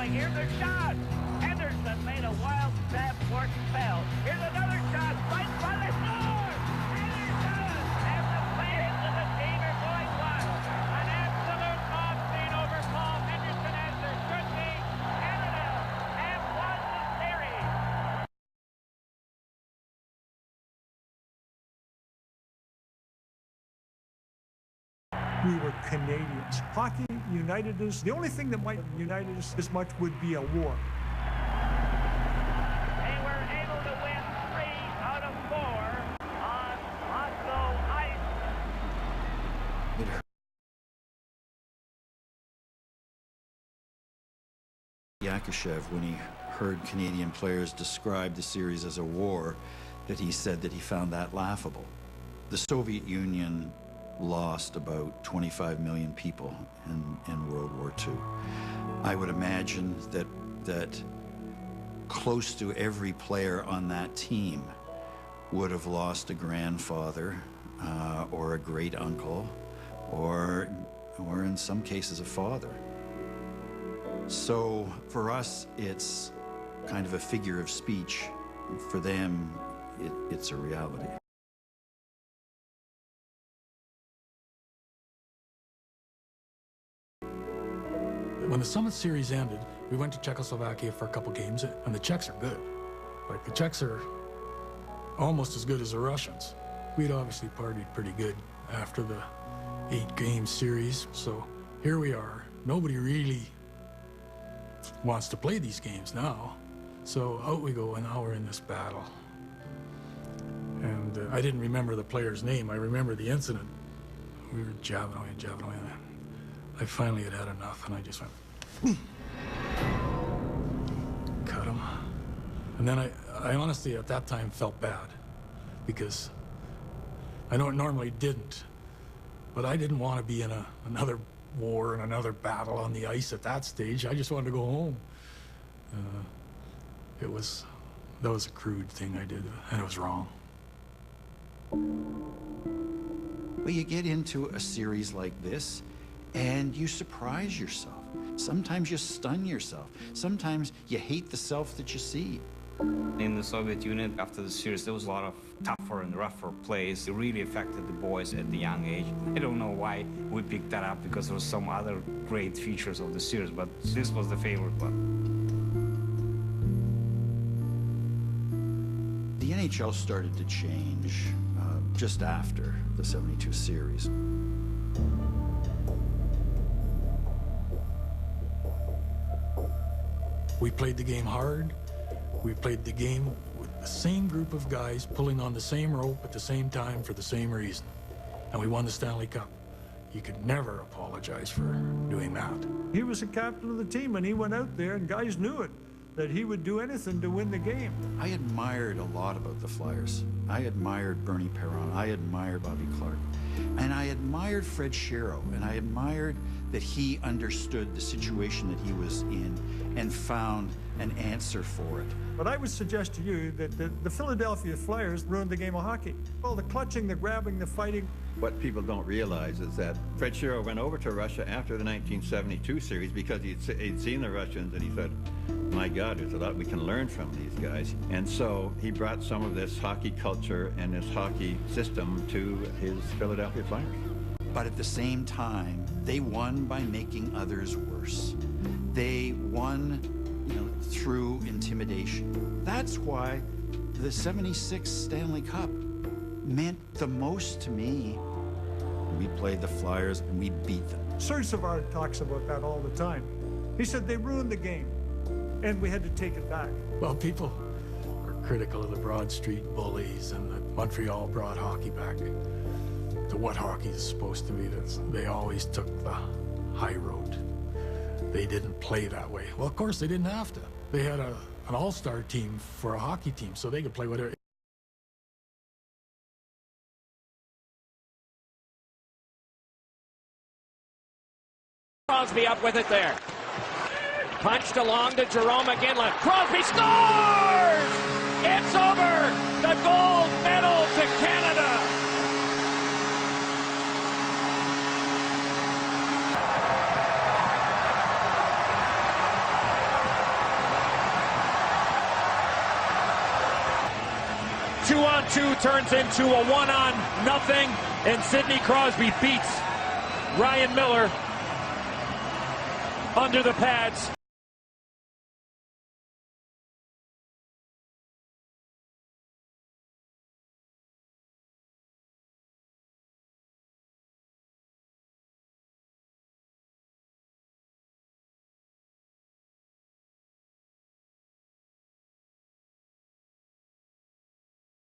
going. Here's a shot. Henderson made a wild stab for spell. Here's another shot. Right by the score. Henderson. And the fans of the team are going wild. An absolute mob scene over Paul Henderson as there should be. Canada have won the series. We were Canadians. Hockey united us. The only thing that might unite us as much would be a war. They were able to win 3 out of 4 on Oslo ice. Yakushev, when he heard Canadian players describe the series as a war, that he said that he found that laughable. The Soviet Union lost about 25 million people in World War II. I would imagine that close to every player on that team would have lost a grandfather or a great uncle or in some cases a father. So for us, it's kind of a figure of speech. For them, it's a reality. When the Summit Series ended, we went to Czechoslovakia for a couple games, and the Czechs are good. Like, the Czechs are almost as good as the Russians. We'd obviously partied pretty good after the 8-game series, so here we are. Nobody really wants to play these games now. So out we go, and now we're in this battle. And I didn't remember the player's name. I remember the incident. We were jabbing away and jabbing away. I finally had had enough, and I just went, cut him. And then I honestly, at that time, felt bad, because I know it normally didn't, but I didn't want to be in another war and another battle on the ice at that stage. I just wanted to go home. That was a crude thing I did, and it was wrong. Well, you get into a series like this, and you surprise yourself. Sometimes you stun yourself. Sometimes you hate the self that you see. In the Soviet Union, after the series, there was a lot of tougher and rougher plays. It really affected the boys at the young age. I don't know why we picked that up, because there was some other great features of the series, but this was the favorite one. The NHL started to change just after the 72 series. We played the game hard. We played the game with the same group of guys pulling on the same rope at the same time for the same reason. And we won the Stanley Cup. You could never apologize for doing that. He was the captain of the team, and he went out there, and guys knew it, that he would do anything to win the game. I admired a lot about the Flyers. I admired Bernie Perron. I admired Bobby Clarke. And I admired Fred Shero, and I admired that he understood the situation that he was in and found an answer for it. But I would suggest to you that the Philadelphia Flyers ruined the game of hockey. All the clutching, the grabbing, the fighting. What people don't realize is that Fred Shero went over to Russia after the 1972 series because he'd seen the Russians, and he said, my God, there's a lot we can learn from these guys. And so he brought some of this hockey culture and this hockey system to his Philadelphia Flyers. But at the same time, they won by making others worse. They won, through intimidation. That's why the 76 Stanley Cup meant the most to me. We played the Flyers and we beat them. Serge Savard talks about that all the time. He said they ruined the game, and we had to take it back. Well, people are critical of the Broad Street Bullies and that Montreal brought hockey back to what hockey is supposed to be. They always took the high road. They didn't play that way. Well, of course, they didn't have to. They had an all-star team for a hockey team, so they could play whatever. Crosby up with it there. Punched along to Jerome McGinley. Crosby scores! It's over! The gold medal to Canada! 2-on-2 turns into a 1-on-0, and Sidney Crosby beats Ryan Miller under the pads.